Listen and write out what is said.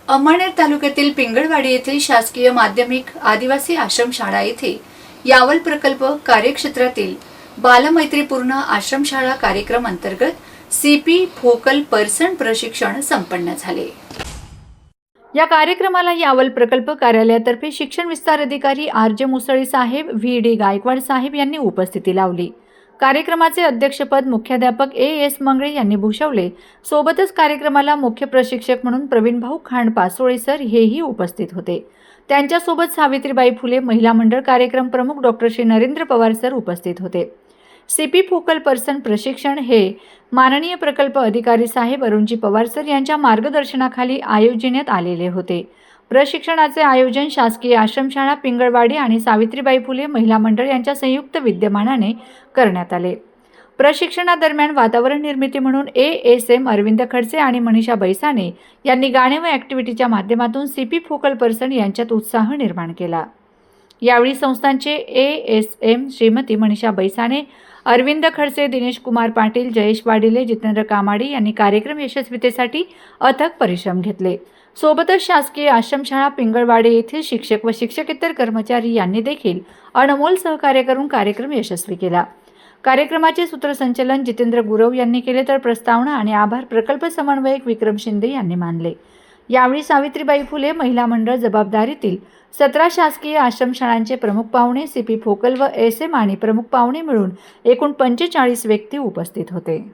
अमळनेर तालुक्यातील पिंगळवाडी येथील शासकीय माध्यमिक आदिवासी आश्रमशाळा येथे यावल प्रकल्प कार्यक्षेत्रातील बालमैत्रीपूर्ण आश्रमशाळा कार्यक्रम अंतर्गत सीपी फोकल पर्सन प्रशिक्षण संपन्न झाले। या कार्यक्रमाला यावल प्रकल्प कार्यालयातर्फे शिक्षण विस्तार अधिकारी आर.जे. मुसळी साहेब, व्ही.डी. गायकवाड साहेब यांनी उपस्थिती लावली। कार्यक्रमाचे अध्यक्षपद मुख्याध्यापक ए.एस. मंगळे यांनी भूषवले। सोबतच कार्यक्रमाला मुख्य प्रशिक्षक म्हणून प्रवीणभाऊ खांडपासोळे सर हेही उपस्थित होते। त्यांच्यासोबत सावित्रीबाई फुले महिला मंडळ कार्यक्रम प्रमुख डॉक्टर श्री नरेंद्र पवार सर उपस्थित होते। सीपी फोकल पर्सन प्रशिक्षण हे माननीय प्रकल्प अधिकारी साहेब अरुणजी पवार सर यांच्या मार्गदर्शनाखाली आयोजण्यात आलेले होते। प्रशिक्षणाचे आयोजन शासकीय आश्रमशाळा पिंगळवाडी आणि सावित्रीबाई फुले महिला मंडळ यांच्या संयुक्त विद्यमानाने करण्यात आले। प्रशिक्षणादरम्यान वातावरण निर्मिती म्हणून ASM अरविंद खडसे आणि मनीषा बैसाने यांनी गाणे व ॲक्टिव्हिटीच्या माध्यमातून सीपी फोकल पर्सन यांच्यात उत्साह निर्माण केला। यावेळी संस्थांचे ASM श्रीमती मनीषा बैसाने, अरविंद खडसे, दिनेश कुमार पाटील, जयेश वाडिले, जितेंद्र कामाडी यांनी कार्यक्रम यशस्वीतेसाठी अथक परिश्रम घेतले। सोबतच शासकीय आश्रमशाळा पिंगळवाडी येथील शिक्षक व शिक्षकेतर कर्मचारी यांनी देखील अनमोल सहकार्य करून कार्यक्रम यशस्वी केला। कार्यक्रमाचे सूत्रसंचालन जितेंद्र गुरव यांनी केले तर प्रस्तावना आणि आभार प्रकल्प समन्वयक विक्रम शिंदे यांनी मानले। यावेळी सावित्रीबाई फुले महिला मंडळ जबाबदारीतील 17 शासकीय आश्रमशाळांचे प्रमुख पाहुणे, सीपी फोकल व SM आणि प्रमुख पाहुणे मिळून एकूण 45 व्यक्ती उपस्थित होते।